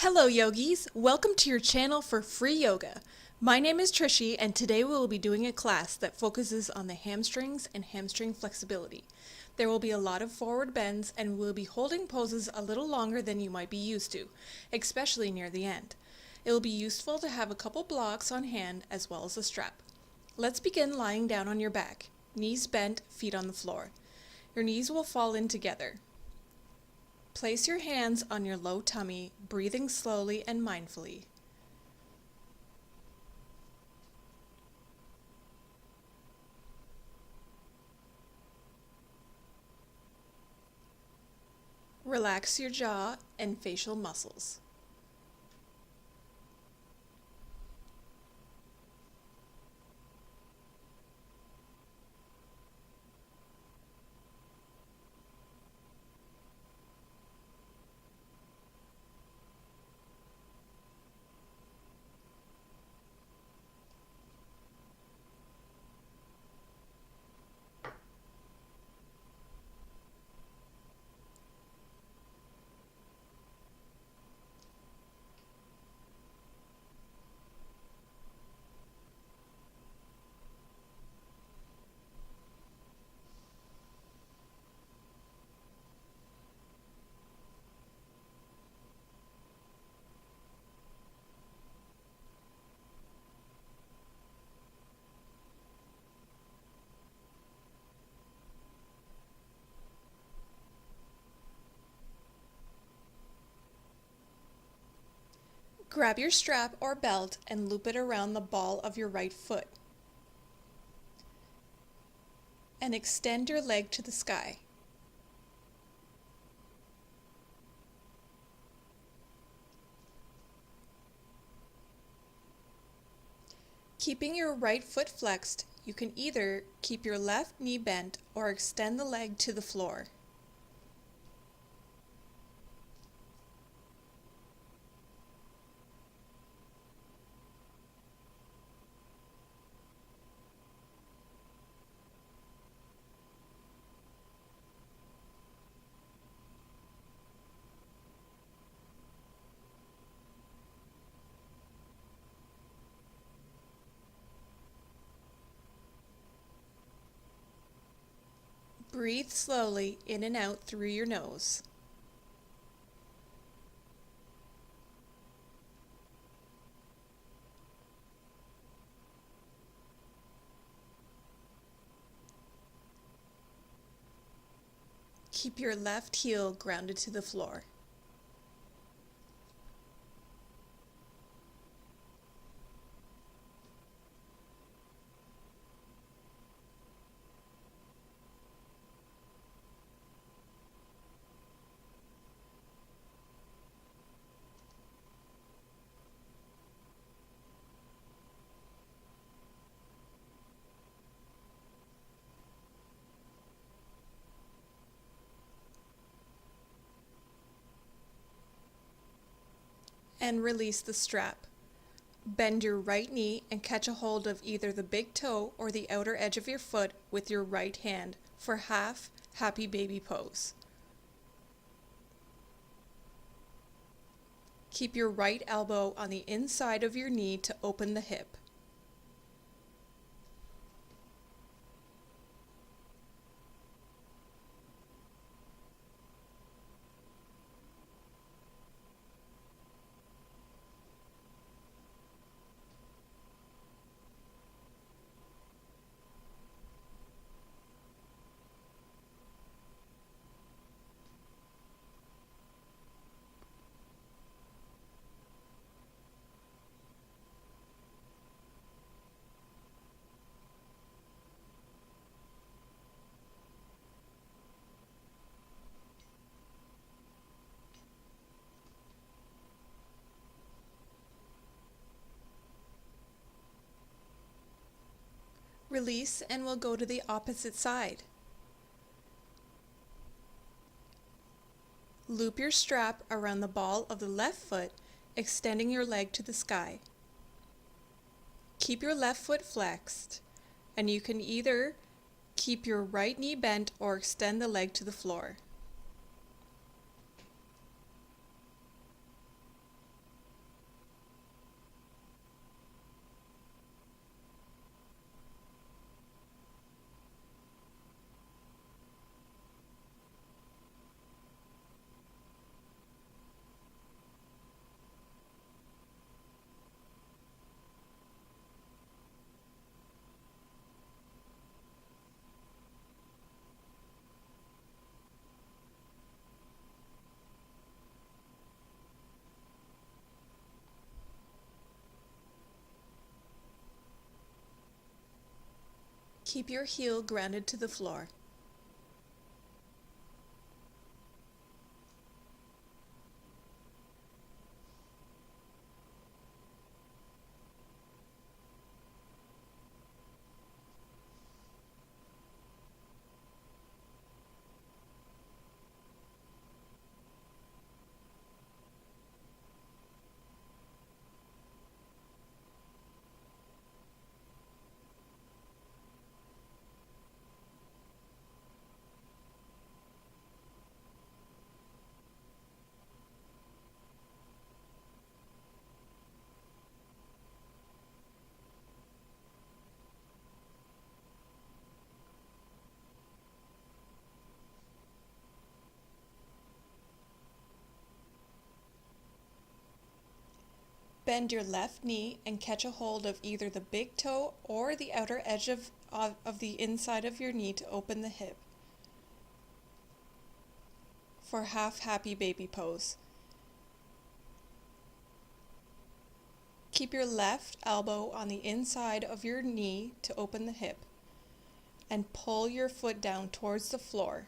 Hello yogis, welcome to your channel for free yoga. My name is Trishy and today we will be doing a class that focuses on the hamstrings and hamstring flexibility. There will be a lot of forward bends and we'll be holding poses a little longer than you might be used to, especially near the end. It will be useful to have a couple blocks on hand as well as a strap. Let's begin lying down on your back, knees bent, feet on the floor. Your knees will fall in together. Place your hands on your low tummy, breathing slowly and mindfully. Relax your jaw and facial muscles. Grab your strap or belt and loop it around the ball of your right foot. And extend your leg to the sky. Keeping your right foot flexed, you can either keep your left knee bent or extend the leg to the floor. Breathe slowly in and out through your nose. Keep your left heel grounded to the floor. And release the strap. Bend your right knee and catch a hold of either the big toe or the outer edge of your foot with your right hand for half happy baby pose. Keep your right elbow on the inside of your knee to open the hip. Release and we'll go to the opposite side. Loop your strap around the ball of the left foot, extending your leg to the sky. Keep your left foot flexed, and you can either keep your right knee bent or extend the leg to the floor. Keep your heel grounded to the floor. Bend your left knee and catch a hold of either the big toe or the outer edge of the inside of your knee to open the hip for half happy baby pose. Keep your left elbow on the inside of your knee to open the hip and pull your foot down towards the floor.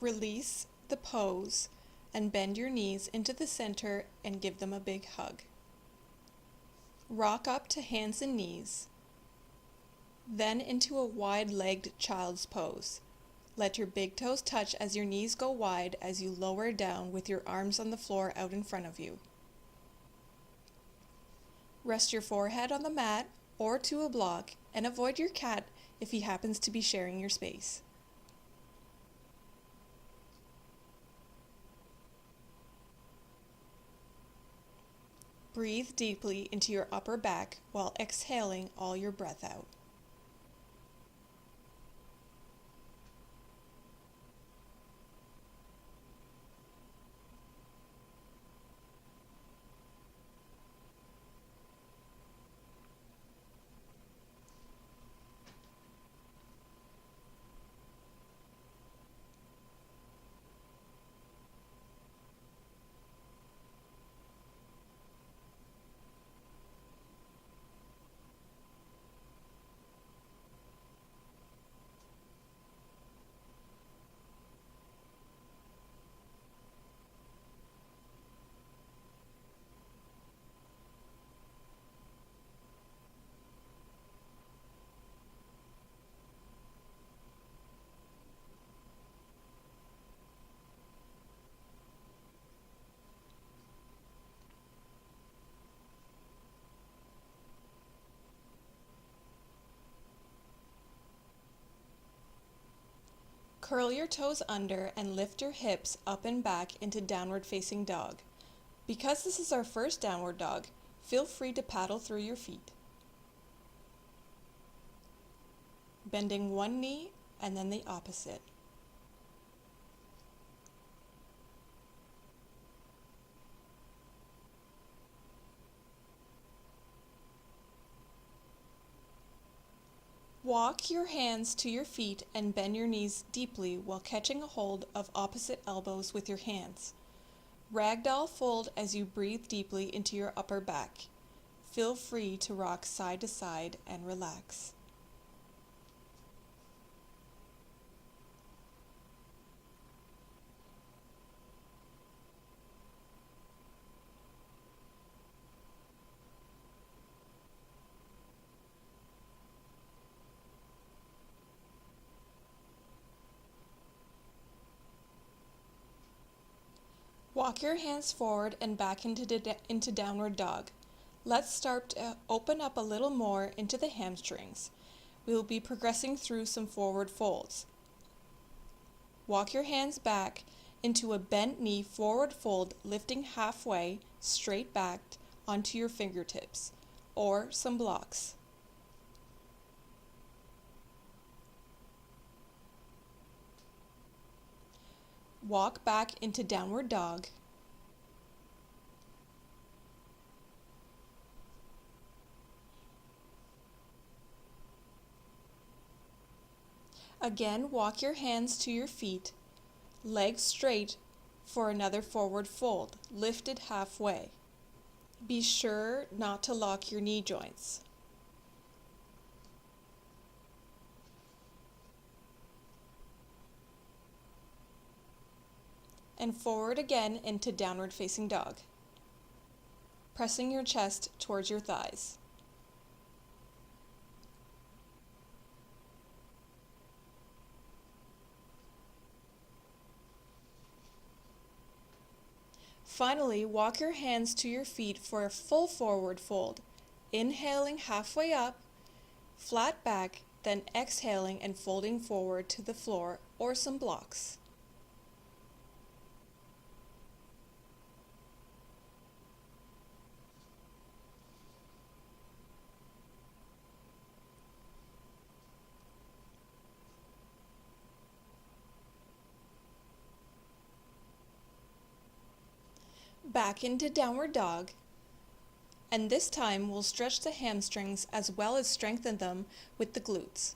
Release the pose and bend your knees into the center and give them a big hug. Rock up to hands and knees, then into a wide-legged child's pose. Let your big toes touch as your knees go wide as you lower down with your arms on the floor out in front of you. Rest your forehead on the mat or to a block and avoid your cat if he happens to be sharing your space. Breathe deeply into your upper back while exhaling all your breath out. Curl your toes under and lift your hips up and back into downward facing dog. Because this is our first downward dog, feel free to paddle through your feet. Bending one knee and then the opposite. Walk your hands to your feet and bend your knees deeply while catching a hold of opposite elbows with your hands. Ragdoll fold as you breathe deeply into your upper back. Feel free to rock side to side and relax. Walk your hands forward and back into downward dog. Let's start to open up a little more into the hamstrings. We will be progressing through some forward folds. Walk your hands back into a bent knee forward fold, lifting halfway straight back onto your fingertips or some blocks. Walk back into downward dog. Again, walk your hands to your feet, legs straight for another forward fold, lifted halfway. Be sure not to lock your knee joints. And forward again into downward facing dog, pressing your chest towards your thighs. Finally, walk your hands to your feet for a full forward fold, inhaling halfway up, flat back, then exhaling and folding forward to the floor or some blocks. Back into downward dog, and this time we'll stretch the hamstrings as well as strengthen them with the glutes.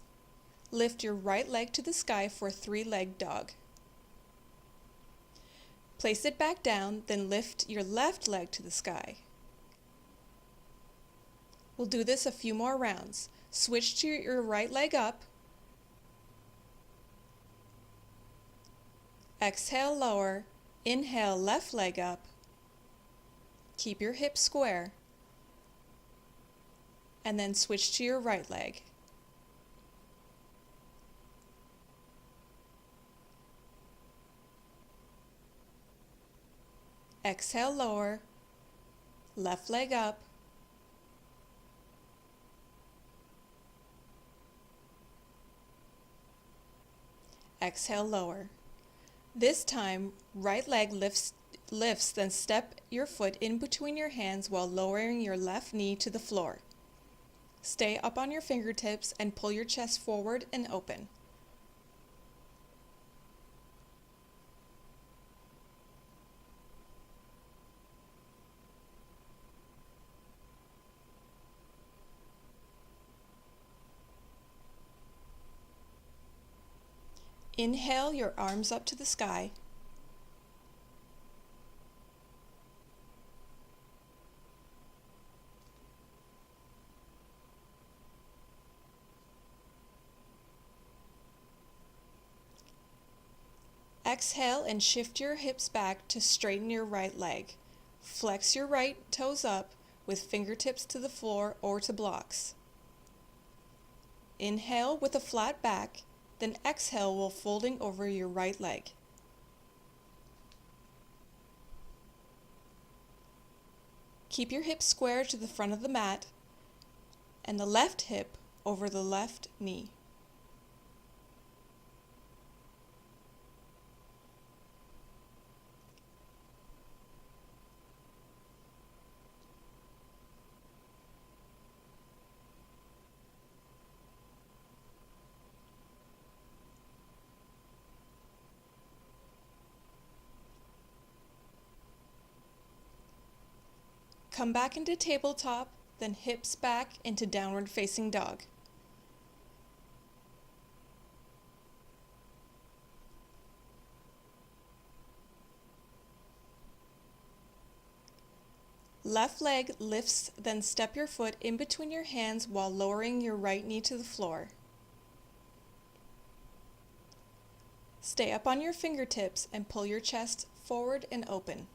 Lift your right leg to the sky for a three-legged dog. Place it back down, then lift your left leg to the sky. We'll do this a few more rounds. Switch to your right leg up. Exhale, lower. Inhale, left leg up. Keep your hips square, and then switch to your right leg. Exhale, lower, left leg up. Exhale, lower. This time, right leg lifts, then step your foot in between your hands while lowering your left knee to the floor. Stay up on your fingertips and pull your chest forward and open. Inhale your arms up to the sky. Exhale and shift your hips back to straighten your right leg. Flex your right toes up with fingertips to the floor or to blocks. Inhale with a flat back, then exhale while folding over your right leg. Keep your hips square to the front of the mat and the left hip over the left knee. Come back into tabletop, then hips back into downward facing dog. Left leg lifts, then step your foot in between your hands while lowering your right knee to the floor. Stay up on your fingertips and pull your chest forward and open.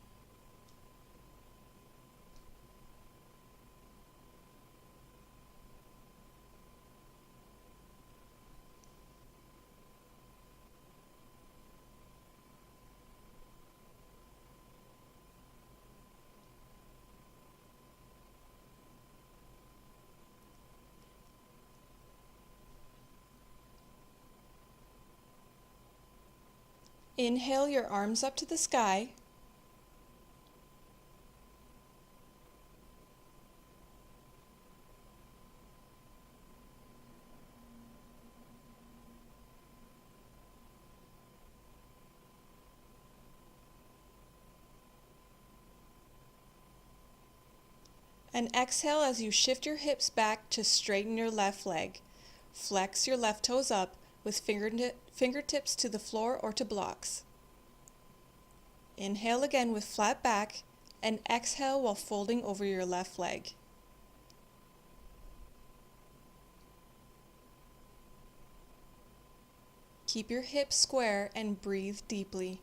Inhale your arms up to the sky. And exhale as you shift your hips back to straighten your left leg. Flex your left toes up with fingertips to the floor or to blocks. Inhale again with flat back and exhale while folding over your left leg. Keep your hips square and breathe deeply.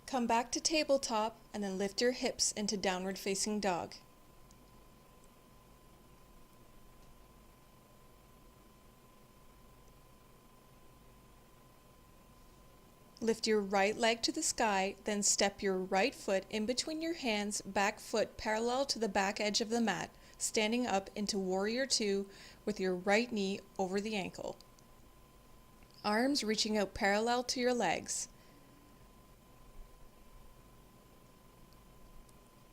Come back to tabletop and then lift your hips into downward facing dog. Lift your right leg to the sky, then step your right foot in between your hands, back foot parallel to the back edge of the mat, standing up into Warrior Two with your right knee over the ankle. Arms reaching out parallel to your legs.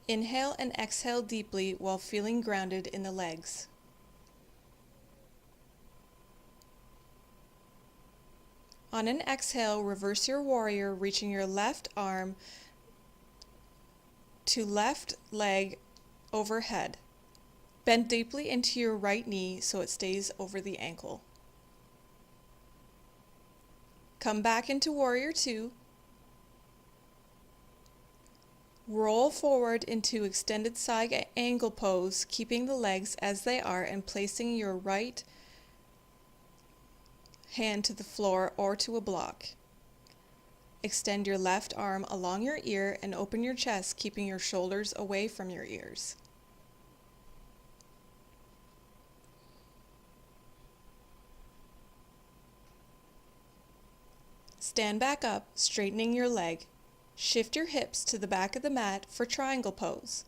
Inhale and exhale deeply while feeling grounded in the legs. On an exhale, reverse your warrior, reaching your left arm to left leg overhead. Bend deeply into your right knee so it stays over the ankle. Come back into Warrior Two. Roll forward into extended side angle pose, keeping the legs as they are and placing your right hand to the floor or to a block. Extend your left arm along your ear and open your chest, keeping your shoulders away from your ears. Stand back up, straightening your leg. Shift your hips to the back of the mat for triangle pose.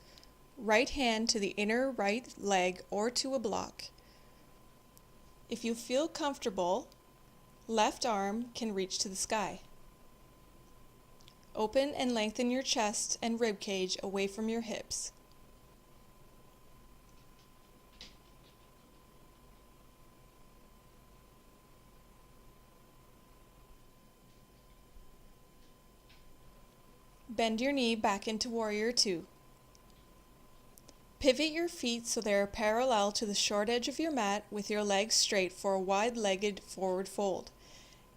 Right hand to the inner right leg or to a block. If you feel comfortable, left arm can reach to the sky. Open and lengthen your chest and rib cage away from your hips. Bend your knee back into Warrior Two. Pivot your feet so they are parallel to the short edge of your mat with your legs straight for a wide-legged forward fold.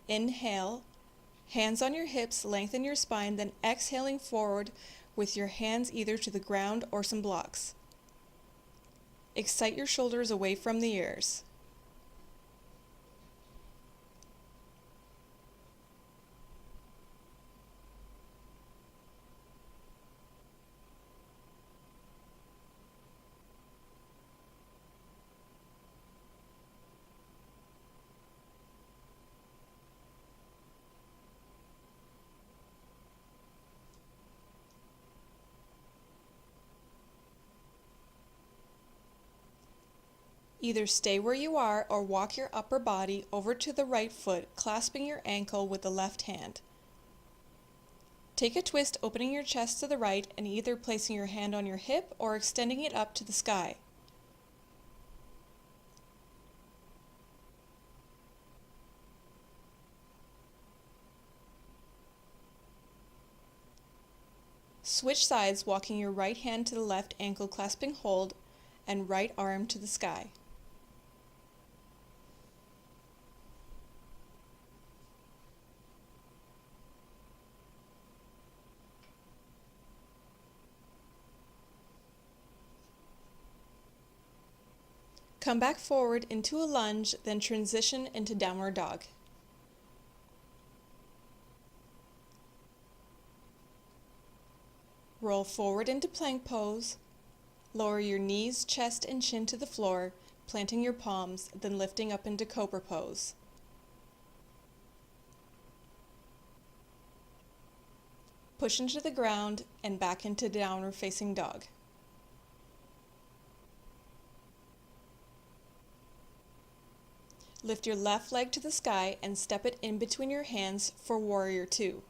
Inhale, hands on your hips, lengthen your spine, then exhaling forward with your hands either to the ground or some blocks. Excite your shoulders away from the ears. Either stay where you are or walk your upper body over to the right foot, clasping your ankle with the left hand. Take a twist, opening your chest to the right and either placing your hand on your hip or extending it up to the sky. Switch sides, walking your right hand to the left ankle, clasping hold, and right arm to the sky. Come back forward into a lunge, then transition into downward dog. Roll forward into plank pose. Lower your knees, chest, and chin to the floor, planting your palms, then lifting up into cobra pose. Push into the ground and back into downward facing dog. Lift your left leg to the sky and step it in between your hands for warrior two.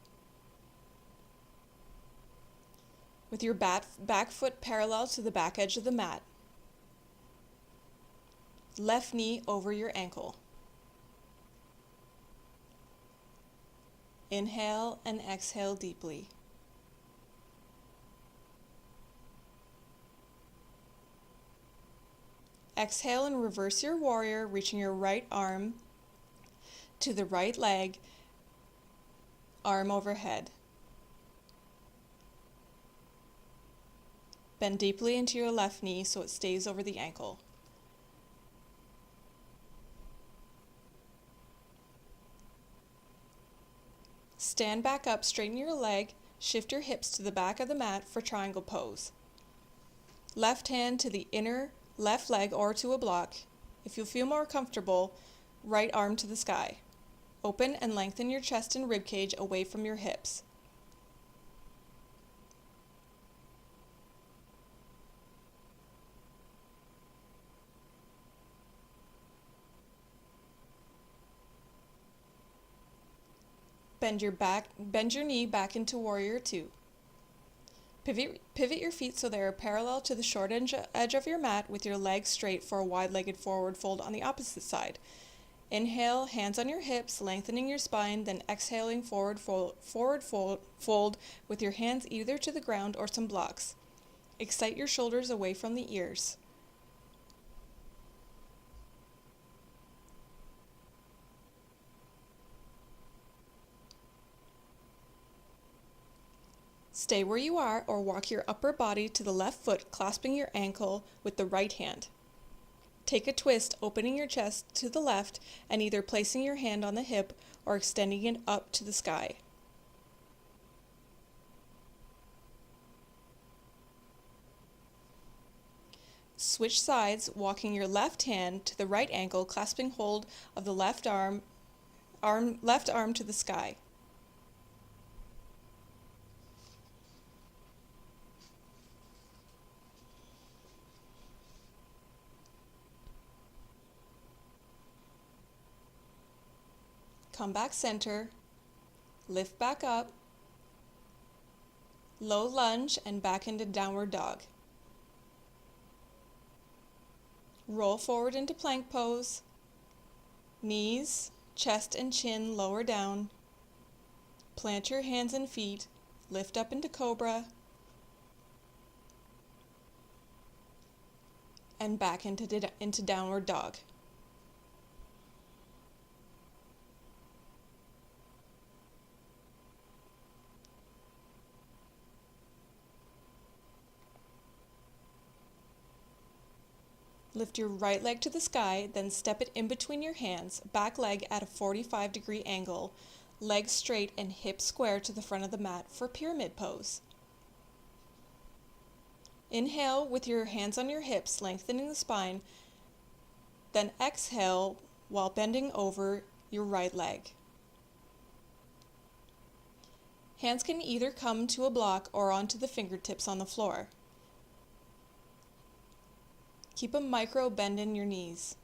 With your back foot parallel to the back edge of the mat. Left knee over your ankle. Inhale and exhale deeply. Exhale and reverse your warrior, reaching your right arm to the right leg, arm overhead. Bend deeply into your left knee so it stays over the ankle. Stand back up, straighten your leg, shift your hips to the back of the mat for triangle pose. Left hand to the inner left leg or to a block. If you feel more comfortable, right arm to the sky. Open and lengthen your chest and rib cage away from your hips. Bend your knee back into warrior two. Pivot your feet so they are parallel to the short edge of your mat with your legs straight for a wide-legged forward fold on the opposite side. Inhale, hands on your hips, lengthening your spine, then exhaling forward fold with your hands either to the ground or some blocks. Excite your shoulders away from the ears. Stay where you are or walk your upper body to the left foot, clasping your ankle with the right hand. Take a twist, opening your chest to the left and either placing your hand on the hip or extending it up to the sky. Switch sides, walking your left hand to the right ankle, clasping hold of the left arm to the sky. Come back center, lift back up, low lunge and back into downward dog. Roll forward into plank pose, knees, chest and chin lower down. Plant your hands and feet, lift up into cobra, and back into downward dog. Lift your right leg to the sky, then step it in between your hands, back leg at a 45-degree angle, legs straight and hips square to the front of the mat for pyramid pose. Inhale with your hands on your hips, lengthening the spine, then exhale while bending over your right leg. Hands can either come to a block or onto the fingertips on the floor. Keep a micro bend in your knees.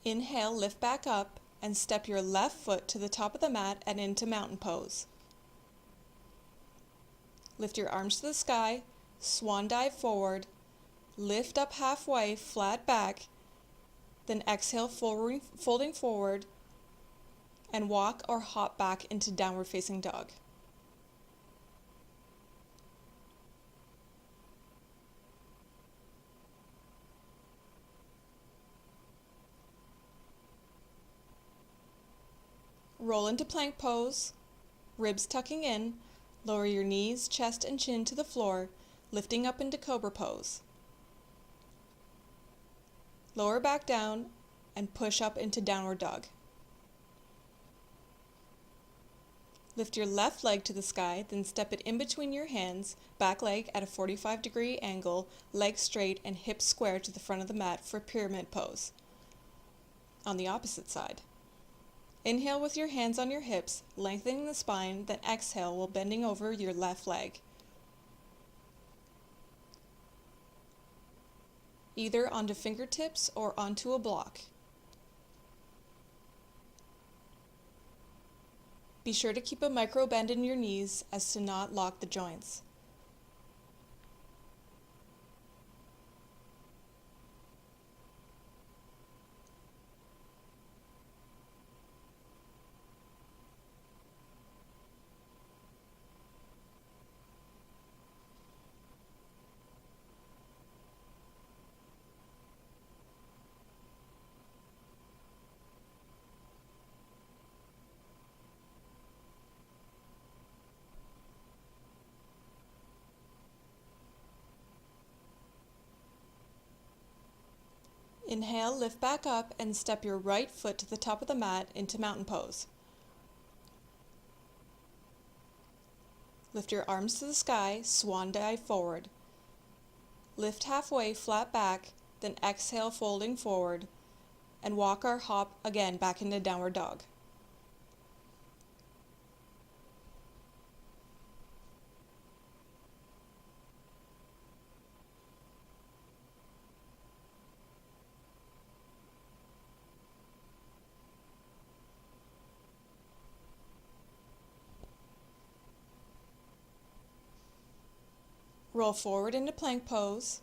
Inhale, lift back up and step your left foot to the top of the mat and into mountain pose. Lift your arms to the sky, swan dive forward, lift up halfway, flat back, then exhale, folding forward, and walk or hop back into downward facing dog. Roll into plank pose, ribs tucking in, lower your knees, chest, and chin to the floor, lifting up into cobra pose. Lower back down and push up into downward dog. Lift your left leg to the sky, then step it in between your hands, back leg at a 45-degree angle, legs straight and hips square to the front of the mat for pyramid pose. On the opposite side. Inhale with your hands on your hips, lengthening the spine, then exhale while bending over your left leg. Either onto fingertips or onto a block. Be sure to keep a micro bend in your knees as to not lock the joints. Inhale, lift back up and step your right foot to the top of the mat into mountain pose. Lift your arms to the sky, swan dive forward. Lift halfway, flat back, then exhale, folding forward, and walk or hop again back into downward dog. Roll forward into plank pose.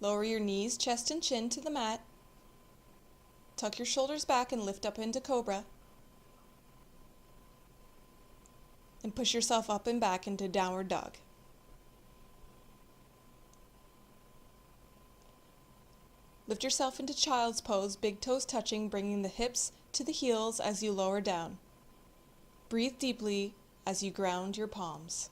Lower your knees, chest, and chin to the mat. Tuck your shoulders back and lift up into cobra. And push yourself up and back into downward dog. Lift yourself into child's pose, big toes touching, bringing the hips to the heels as you lower down. Breathe deeply as you ground your palms.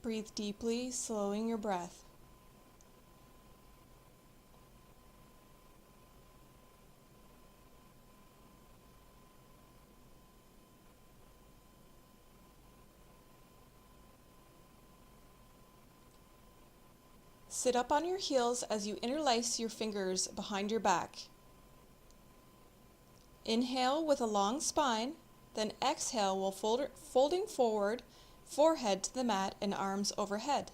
Breathe deeply, slowing your breath. Sit up on your heels as you interlace your fingers behind your back. Inhale with a long spine, then exhale while folding forward, forehead to the mat and arms overhead.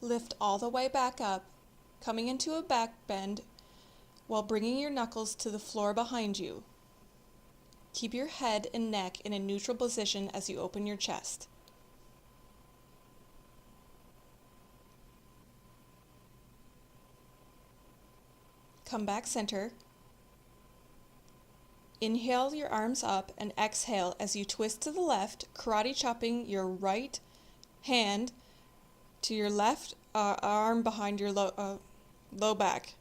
Lift all the way back up, coming into a back bend while bringing your knuckles to the floor behind you. Keep your head and neck in a neutral position as you open your chest. Come back center. Inhale your arms up and exhale as you twist to the left, karate chopping your right hand to your left arm behind your low back.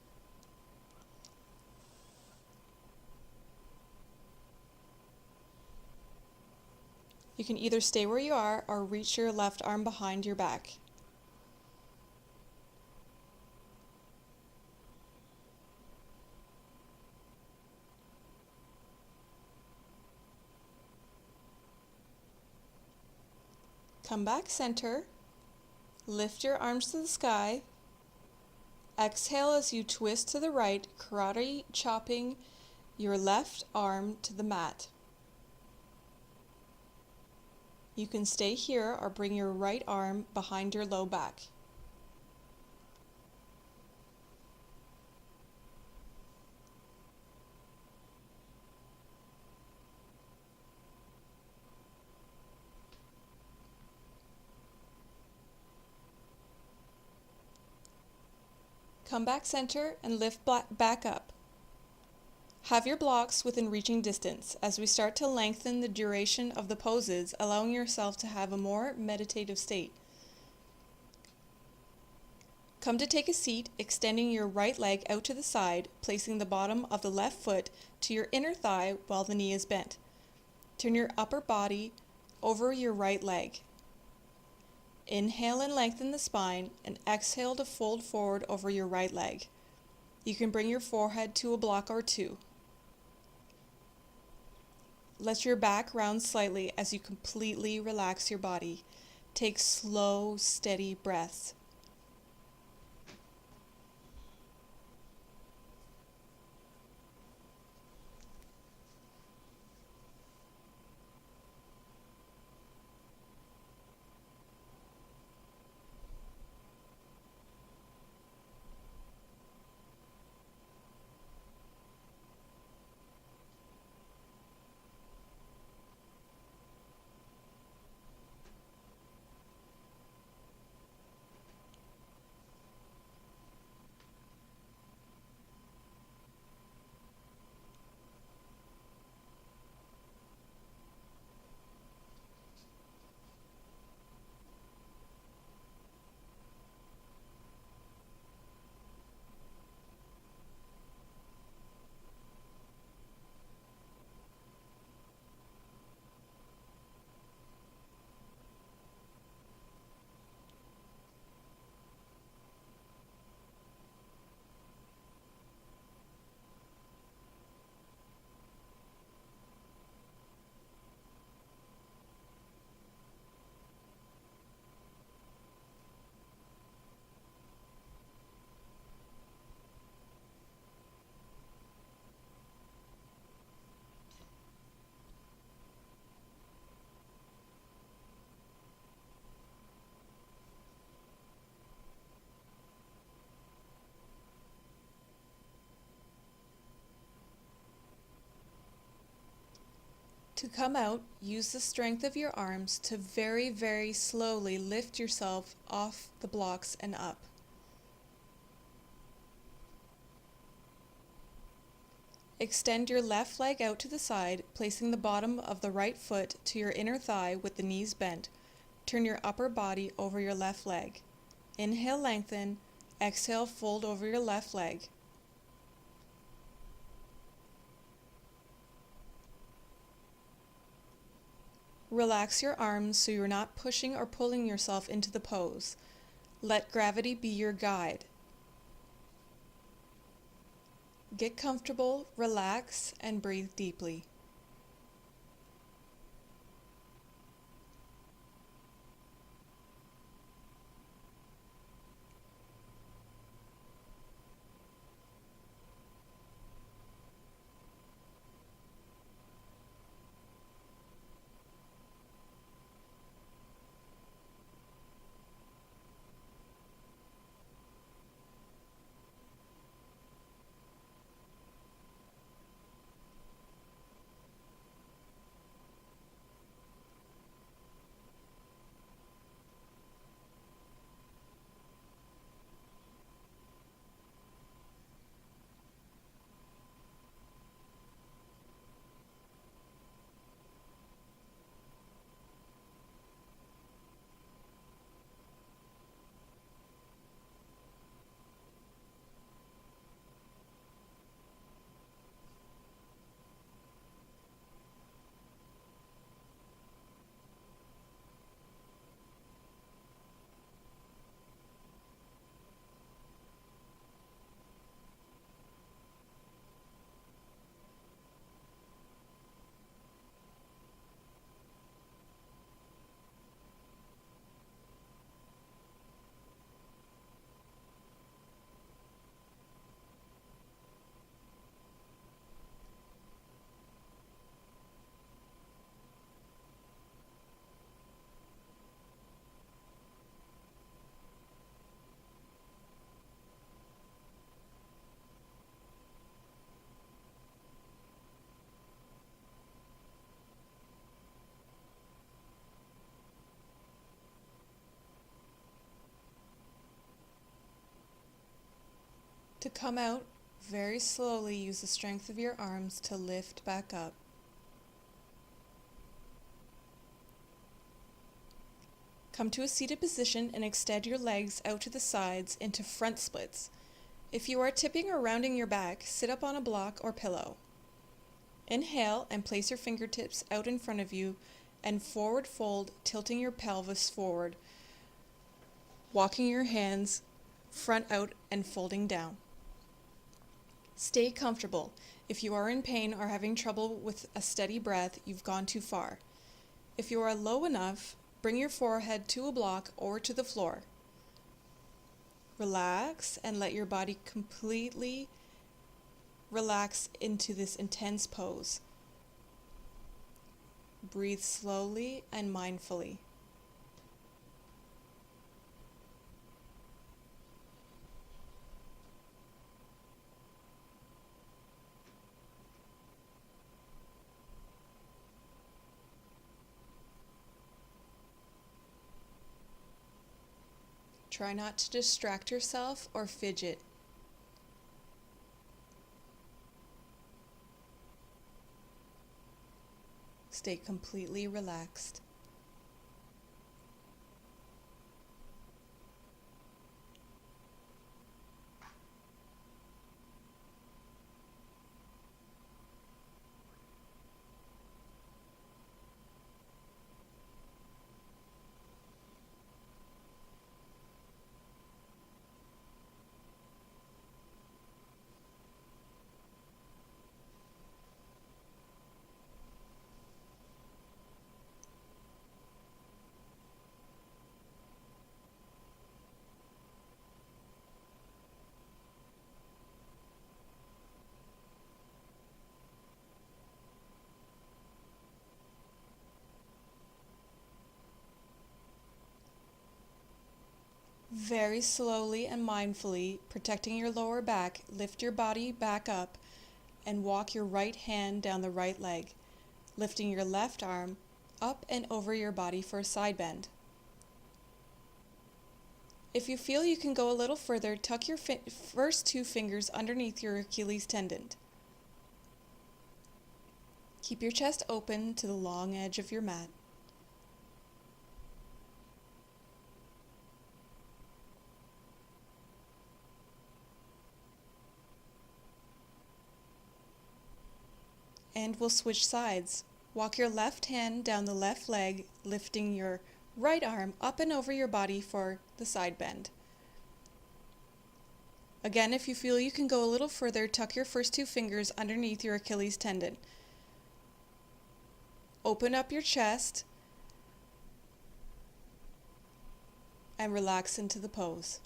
You can either stay where you are or reach your left arm behind your back. Come back center. Lift your arms to the sky. Exhale as you twist to the right, karate chopping your left arm to the mat. You can stay here or bring your right arm behind your low back. Come back center and lift back up. Have your blocks within reaching distance as we start to lengthen the duration of the poses, allowing yourself to have a more meditative state. Come to take a seat, extending your right leg out to the side, placing the bottom of the left foot to your inner thigh while the knee is bent. Turn your upper body over your right leg. Inhale and lengthen the spine, and exhale to fold forward over your right leg. You can bring your forehead to a block or two. Let your back round slightly as you completely relax your body. Take slow, steady breaths. To come out, use the strength of your arms to very, very slowly lift yourself off the blocks and up. Extend your left leg out to the side, placing the bottom of the right foot to your inner thigh with the knees bent. Turn your upper body over your left leg. Inhale, lengthen. Exhale, fold over your left leg. Relax your arms so you're not pushing or pulling yourself into the pose. Let gravity be your guide. Get comfortable, relax, and breathe deeply. To come out, very slowly use the strength of your arms to lift back up. Come to a seated position and extend your legs out to the sides into front splits. If you are tipping or rounding your back, sit up on a block or pillow. Inhale and place your fingertips out in front of you and forward fold, tilting your pelvis forward, walking your hands front out and folding down. Stay comfortable. If you are in pain or having trouble with a steady breath, you've gone too far. If you are low enough, bring your forehead to a block or to the floor. Relax and let your body completely relax into this intense pose. Breathe slowly and mindfully. Try not to distract yourself or fidget. Stay completely relaxed. Very slowly and mindfully, protecting your lower back, lift your body back up and walk your right hand down the right leg, lifting your left arm up and over your body for a side bend. If you feel you can go a little further, tuck your first two fingers underneath your Achilles tendon. Keep your chest open to the long edge of your mat. And we'll switch sides. Walk your left hand down the left leg, lifting your right arm up and over your body for the side bend. Again, if you feel you can go a little further, tuck your first two fingers underneath your Achilles tendon. Open up your chest and relax into the pose.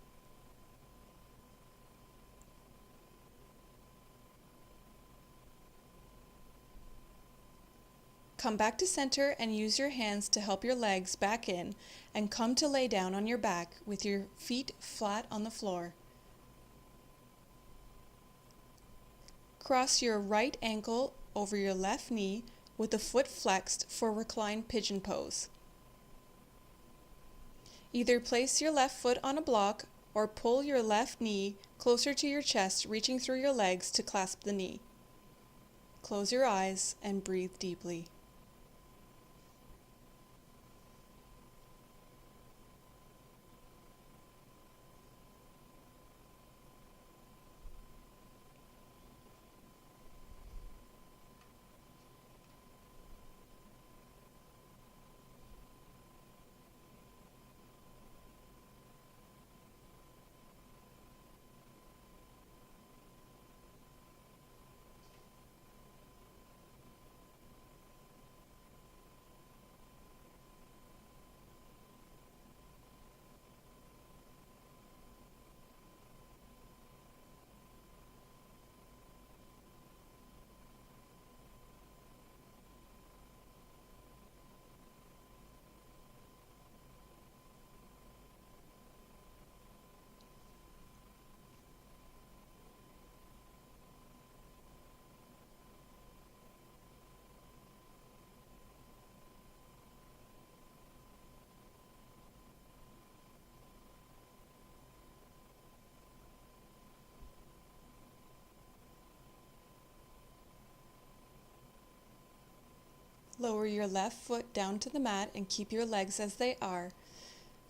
Come back to center and use your hands to help your legs back in and come to lay down on your back with your feet flat on the floor. Cross your right ankle over your left knee with the foot flexed for reclined pigeon pose. Either place your left foot on a block or pull your left knee closer to your chest, reaching through your legs to clasp the knee. Close your eyes and breathe deeply. Lower your left foot down to the mat and keep your legs as they are,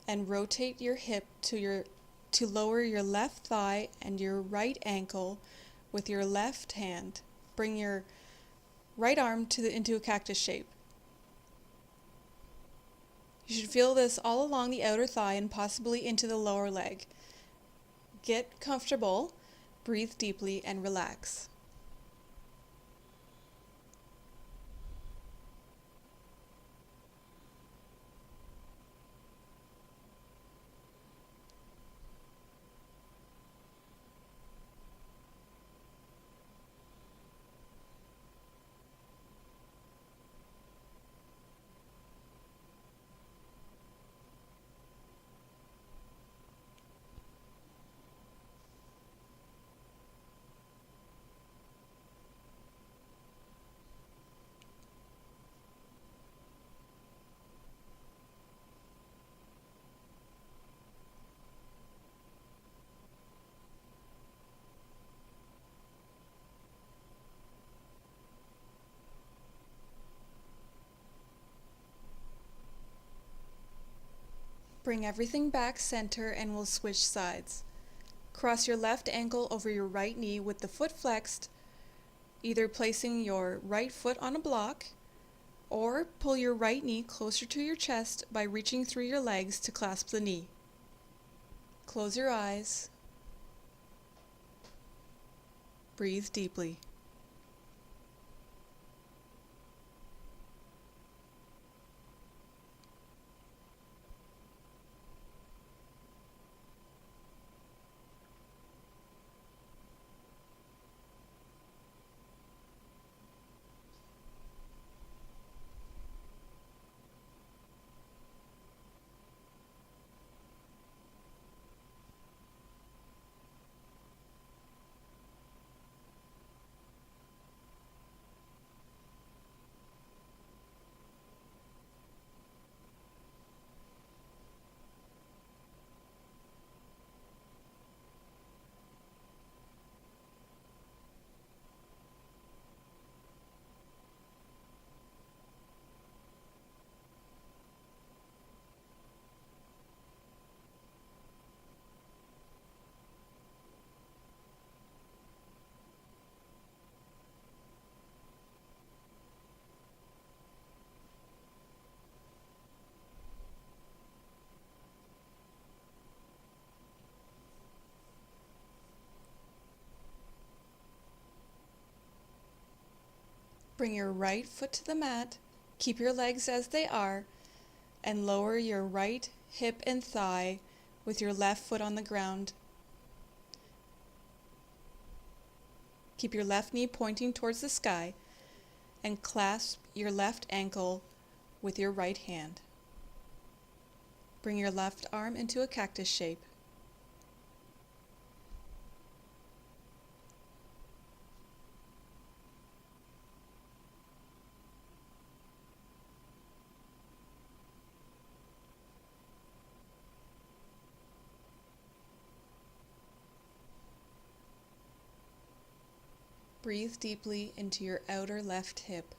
and rotate your hip to lower your left thigh and your right ankle with your left hand. Bring your right arm into a cactus shape. You should feel this all along the outer thigh and possibly into the lower leg. Get comfortable, breathe deeply, and relax. Bring everything back center and we'll switch sides. Cross your left ankle over your right knee with the foot flexed, either placing your right foot on a block or pull your right knee closer to your chest by reaching through your legs to clasp the knee. Close your eyes. Breathe deeply. Bring your right foot to the mat, keep your legs as they are, and lower your right hip and thigh with your left foot on the ground. Keep your left knee pointing towards the sky and clasp your left ankle with your right hand. Bring your left arm into a cactus shape. Breathe deeply into your outer left hip.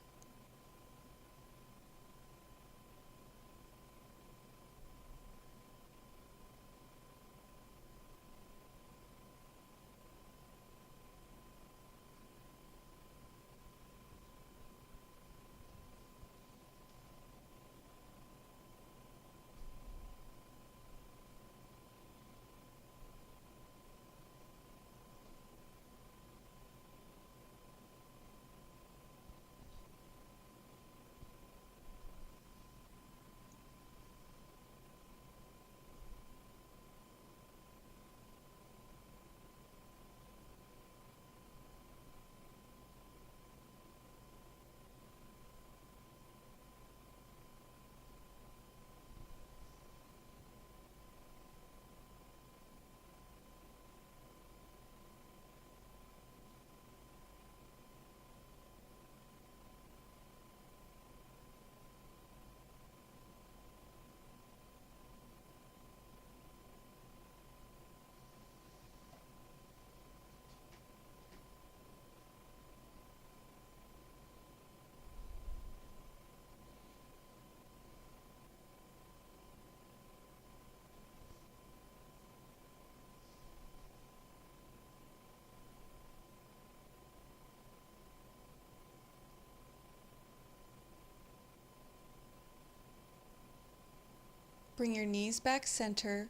Bring your knees back center,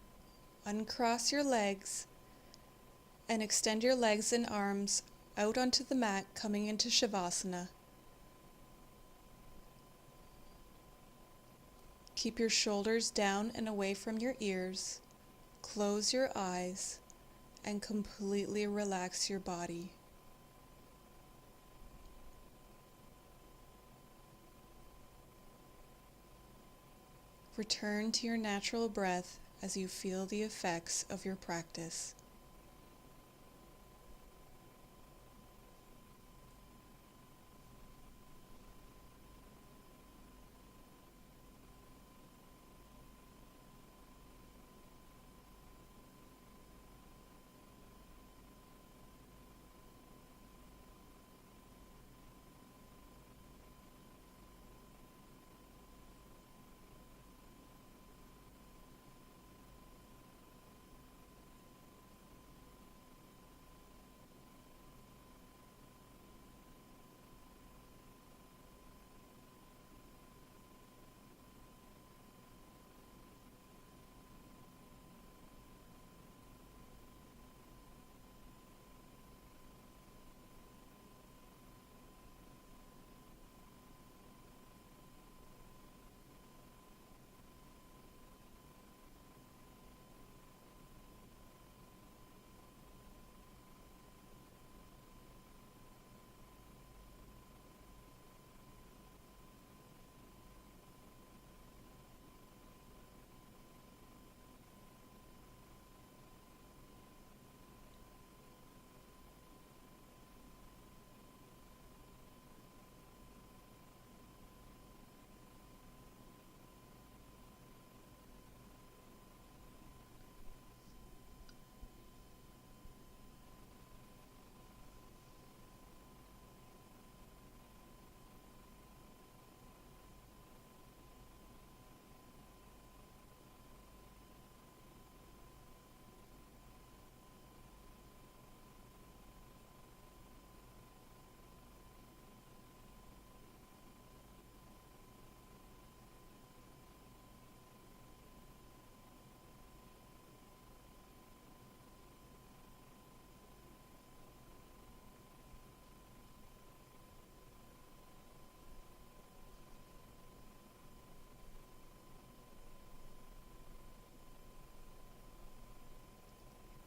uncross your legs, and extend your legs and arms out onto the mat, coming into Shavasana. Keep your shoulders down and away from your ears. Close your eyes and completely relax your body. Return to your natural breath as you feel the effects of your practice.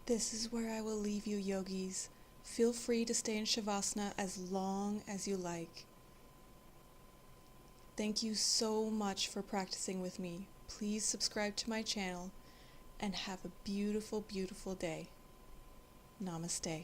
This is where I will leave you, yogis. Feel free to stay in Shavasana as long as you like. Thank you so much for practicing with me. Please subscribe to my channel and have a beautiful, beautiful day. Namaste.